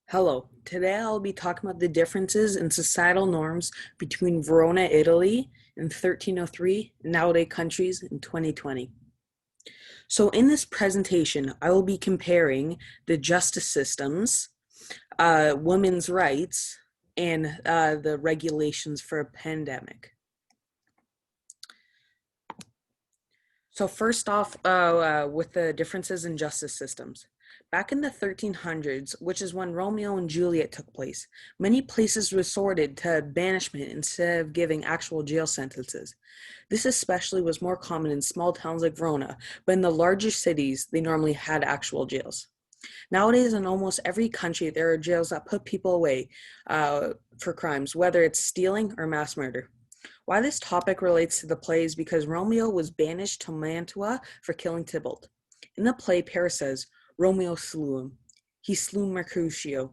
Hello. Today I'll be talking about the differences in societal norms between Verona, Italy in 1303 and nowadays countries in 2020. So in this presentation, I will be comparing the justice systems, women's rights, and the regulations for a pandemic. So first off, with the differences in justice systems. Back in the 1300s, which is when Romeo and Juliet took place, many places resorted to banishment instead of giving actual jail sentences. This especially was more common in small towns like Verona, but in the larger cities, they normally had actual jails. Nowadays, in almost every country, there are jails that put people away for crimes, whether it's stealing or mass murder. Why this topic relates to the play is because Romeo was banished to Mantua for killing Tybalt. In the play, Paris says, Romeo slew him. He slew Mercutio,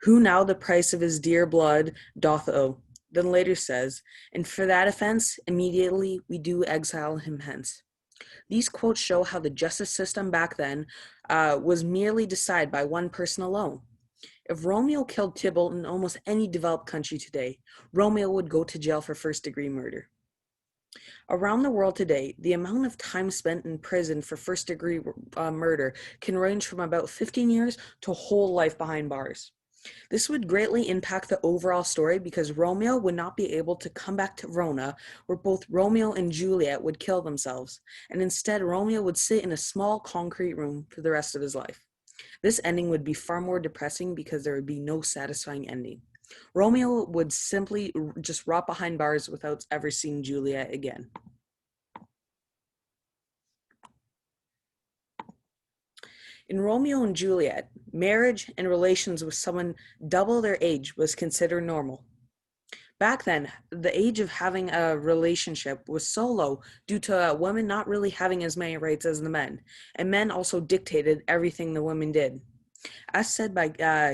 who now the price of his dear blood doth owe. Then later says, and for that offense, immediately we do exile him hence. These quotes show how the justice system back then was merely decided by one person alone. If Romeo killed Tybalt in almost any developed country today, Romeo would go to jail for first-degree murder. Around the world today, the amount of time spent in prison for first-degree murder can range from about 15 years to a whole life behind bars. This would greatly impact the overall story because Romeo would not be able to come back to Verona, where both Romeo and Juliet would kill themselves, and instead Romeo would sit in a small concrete room for the rest of his life. This ending would be far more depressing because there would be no satisfying ending. Romeo would simply just rot behind bars without ever seeing Juliet again. In Romeo and Juliet, marriage and relations with someone double their age was considered normal. Back then, the age of having a relationship was so low due to women not really having as many rights as the men, and men also dictated everything the women did. As said by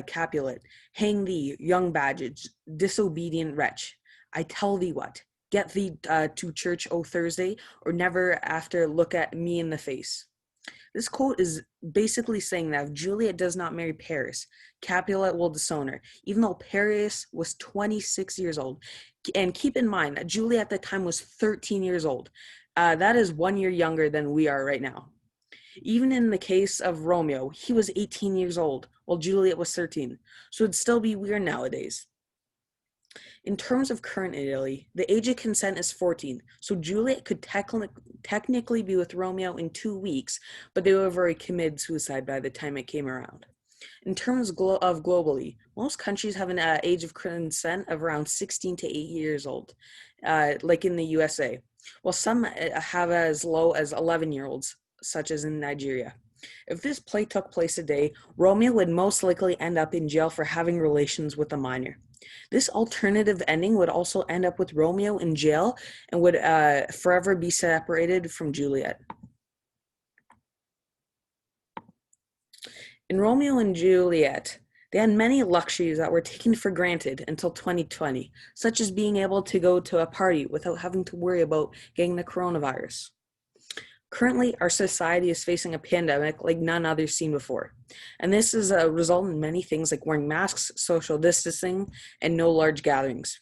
Capulet, hang thee, young baggage, disobedient wretch. I tell thee what, get thee to church, O Thursday, or never after look at me in the face. This quote is basically saying that if Juliet does not marry Paris, Capulet will disown her, even though Paris was 26 years old. And keep in mind that Juliet at the time was 13 years old. That is 1 year younger than we are right now. Even in the case of Romeo, he was 18 years old, while Juliet was 13, so it'd still be weird nowadays. In terms of current Italy, the age of consent is 14, so Juliet could technically be with Romeo in 2 weeks, but they would have already committed suicide by the time it came around. In terms of globally, most countries have an age of consent of around 16 to 8 years old, like in the USA, while some have as low as 11-year-olds, such as in Nigeria. If this play took place today, Romeo would most likely end up in jail for having relations with a minor. This alternative ending would also end up with Romeo in jail and would forever be separated from Juliet. In Romeo and Juliet, they had many luxuries that were taken for granted until 2020, such as being able to go to a party without having to worry about getting the coronavirus. Currently, our society is facing a pandemic like none other seen before. And this is a result in many things like wearing masks, social distancing, and no large gatherings.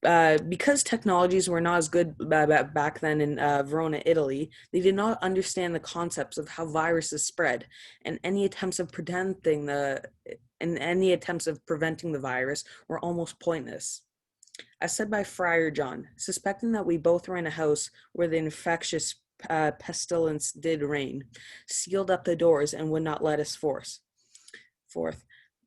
Because technologies were not as good back then in Verona, Italy, they did not understand the concepts of how viruses spread, and any attempts of preventing the virus were almost pointless. As said by Friar John, suspecting that we both were in a house where the infectious pestilence did reign, sealed up the doors and would not let us forth.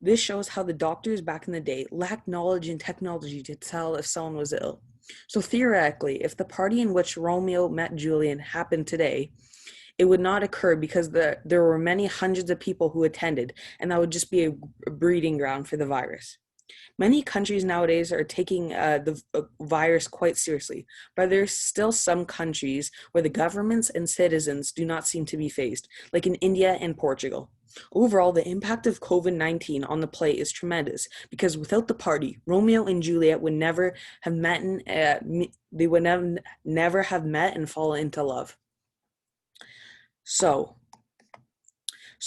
This shows how the doctors back in the day lacked knowledge and technology to tell if someone was ill. So theoretically, if the party in which Romeo met Juliet happened today, it would not occur because there were many hundreds of people who attended, and that would just be a breeding ground for the virus. Many countries nowadays are taking the virus quite seriously, but there's still some countries where the governments and citizens do not seem to be phased, like in India and Portugal. Overall, the impact of COVID-19 on the play is tremendous because without the party, Romeo and Juliet would never have met never have met and fallen into love. So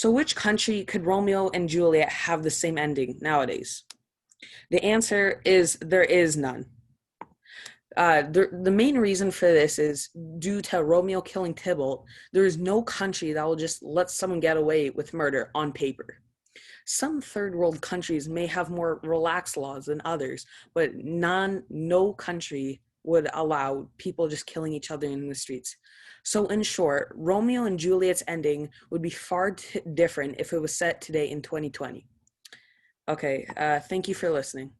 So which country could Romeo and Juliet have the same ending nowadays? The answer is there is none. The main reason for this is due to Romeo killing Tybalt. There is no country that will just let someone get away with murder on paper. Some third world countries may have more relaxed laws than others, but no country would allow people just killing each other in the streets. So in short, Romeo and Juliet's ending would be far different if it was set today in 2020. Okay, thank you for listening.